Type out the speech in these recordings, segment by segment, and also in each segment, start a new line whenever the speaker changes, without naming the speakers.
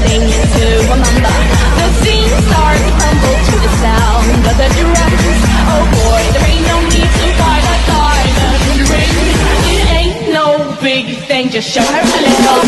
thing to remember. The scene starts to crumble to the sound of the drums. Oh boy, there ain't no need to fight a diamond ring. It ain't no big thing, just show her a little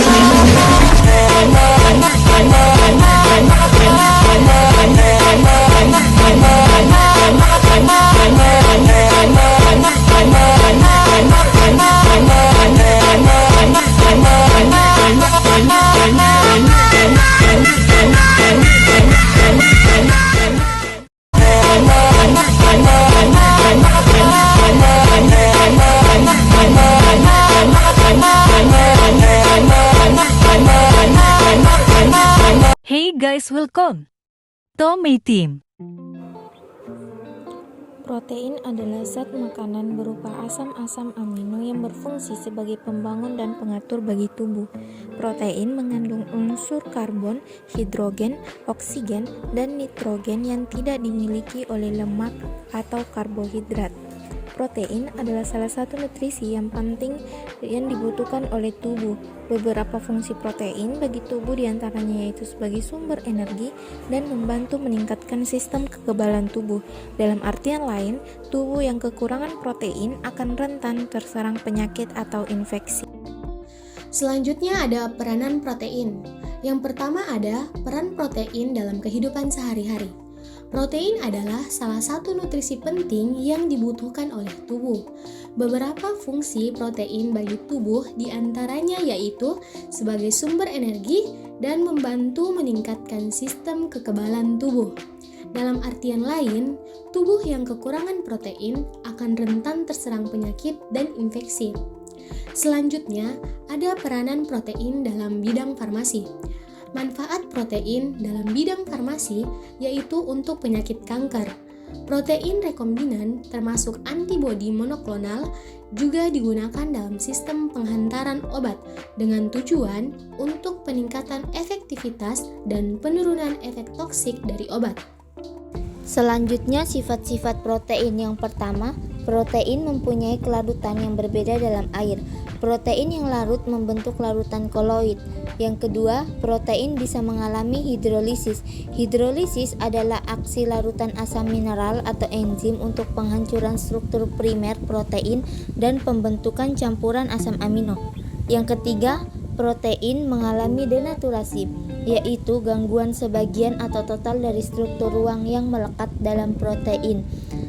Hey guys, welcome to my team.
Protein adalah zat makanan berupa asam-asam amino yang berfungsi sebagai pembangun dan pengatur bagi tubuh. Protein mengandung unsur karbon, hidrogen, oksigen, dan nitrogen yang tidak dimiliki oleh lemak atau karbohidrat. Protein adalah salah satu nutrisi yang penting yang dibutuhkan oleh tubuh. Beberapa fungsi protein bagi tubuh diantaranya yaitu sebagai sumber energi dan membantu meningkatkan sistem kekebalan tubuh. Dalam artian lain, tubuh yang kekurangan protein akan rentan terserang penyakit atau infeksi.
Selanjutnya ada peranan protein. Yang pertama ada peran protein dalam kehidupan sehari-hari. Protein adalah salah satu nutrisi penting yang dibutuhkan oleh tubuh. Beberapa fungsi protein bagi tubuh diantaranya yaitu sebagai sumber energi dan membantu meningkatkan sistem kekebalan tubuh. Dalam artian lain, tubuh yang kekurangan protein akan rentan terserang penyakit dan infeksi. Selanjutnya, ada peranan protein dalam bidang farmasi. Manfaat protein dalam bidang farmasi yaitu untuk penyakit kanker. Protein rekombinan termasuk antibodi monoklonal juga digunakan dalam sistem penghantaran obat dengan tujuan untuk peningkatan efektivitas dan penurunan efek toksik dari obat.
Selanjutnya, sifat-sifat protein. Yang pertama, protein mempunyai kelarutan yang berbeda dalam air. Protein yang larut membentuk larutan koloid. Yang kedua, protein bisa mengalami hidrolisis. Hidrolisis adalah aksi larutan asam mineral atau enzim untuk penghancuran struktur primer protein dan pembentukan campuran asam amino. Yang ketiga, protein mengalami denaturasi, yaitu gangguan sebagian atau total dari struktur ruang yang melekat dalam protein.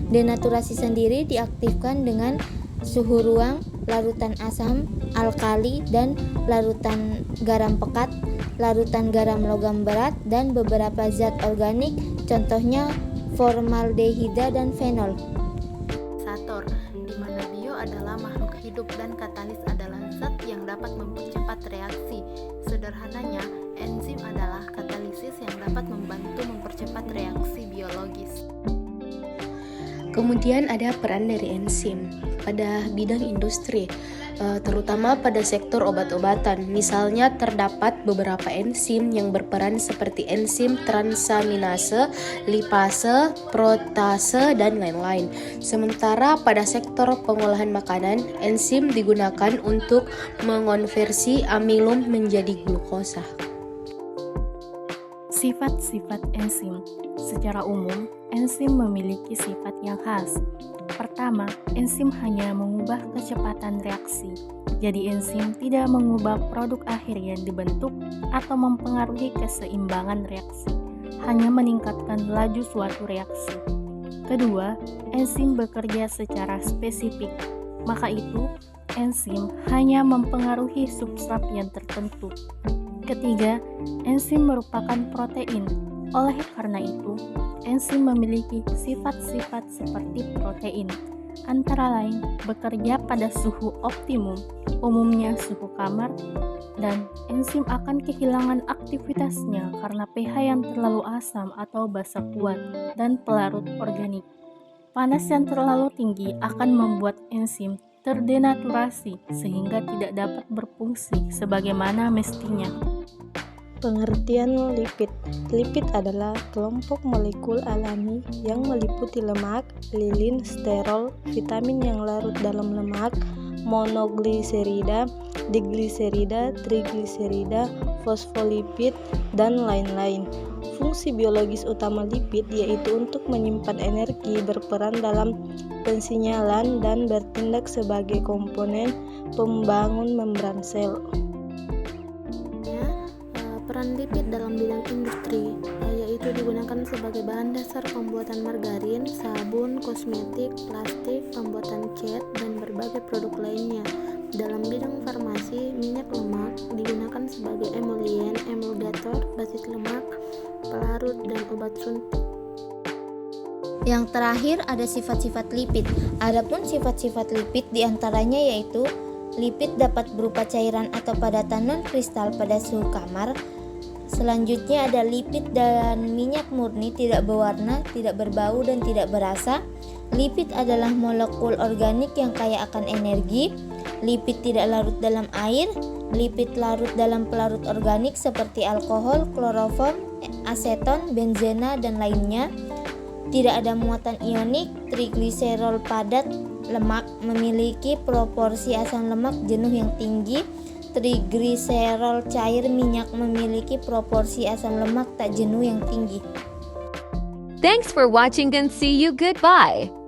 Denaturasi sendiri diaktifkan dengan suhu ruang, larutan asam, alkali, dan larutan garam pekat, larutan garam logam berat, dan beberapa zat organik, contohnya formaldehida dan fenol.
Katalis, di mana bio adalah makhluk hidup dan katalis adalah zat yang dapat mempercepat reaksi. Sederhananya, enzim adalah katalisis yang dapat membantu mempercepat reaksi biologis.
Kemudian ada peran dari enzim pada bidang industri, terutama pada sektor obat-obatan. Misalnya terdapat beberapa enzim yang berperan seperti enzim transaminase, lipase, protase, dan lain-lain. Sementara pada sektor pengolahan makanan, enzim digunakan untuk mengonversi amilum menjadi glukosa.
Sifat-sifat enzim. Secara umum, enzim memiliki sifat yang khas. Pertama, enzim hanya mengubah kecepatan reaksi. Jadi enzim tidak mengubah produk akhir yang dibentuk atau mempengaruhi keseimbangan reaksi, hanya meningkatkan laju suatu reaksi. Kedua, enzim bekerja secara spesifik. Maka itu, enzim hanya mempengaruhi substrat yang tertentu. Ketiga, enzim merupakan protein. Oleh karena itu, enzim memiliki sifat-sifat seperti protein, antara lain bekerja pada suhu optimum, umumnya suhu kamar, dan enzim akan kehilangan aktivitasnya karena pH yang terlalu asam atau basa kuat dan pelarut organik. Panas yang terlalu tinggi akan membuat enzim terdenaturasi sehingga tidak dapat berfungsi sebagaimana mestinya.
Pengertian lipid. Lipid adalah kelompok molekul alami yang meliputi lemak, lilin, sterol, vitamin yang larut dalam lemak, monogliserida, digliserida, trigliserida, fosfolipid, dan lain-lain. Fungsi biologis utama lipid yaitu untuk menyimpan energi, berperan dalam pensinyalan, dan bertindak sebagai komponen pembangun membran sel.
Peran lipid dalam bidang industri yaitu digunakan sebagai bahan dasar pembuatan margarin, sabun, kosmetik, plastik, pembuatan cat, dan berbagai produk lainnya. Dalam bidang farmasi, minyak lemak digunakan sebagai emulien, emulgator, basis lemak, pelarut, dan obat suntik.
Yang terakhir ada sifat-sifat lipid. Adapun sifat-sifat lipid diantaranya yaitu lipid dapat berupa cairan atau padatan non-kristal pada suhu kamar. Selanjutnya ada lipid dan minyak murni, tidak berwarna, tidak berbau, dan tidak berasa. Lipid adalah molekul organik yang kaya akan energi. Lipid tidak larut dalam air. Lipid larut dalam pelarut organik seperti alkohol, kloroform, aseton, benzena, dan lainnya. Tidak ada muatan ionik. Trigliserol padat lemak memiliki proporsi asam lemak jenuh yang tinggi. Trigliserol cair minyak memiliki proporsi asam lemak tak jenuh yang tinggi.
Thanks for watching and see you goodbye.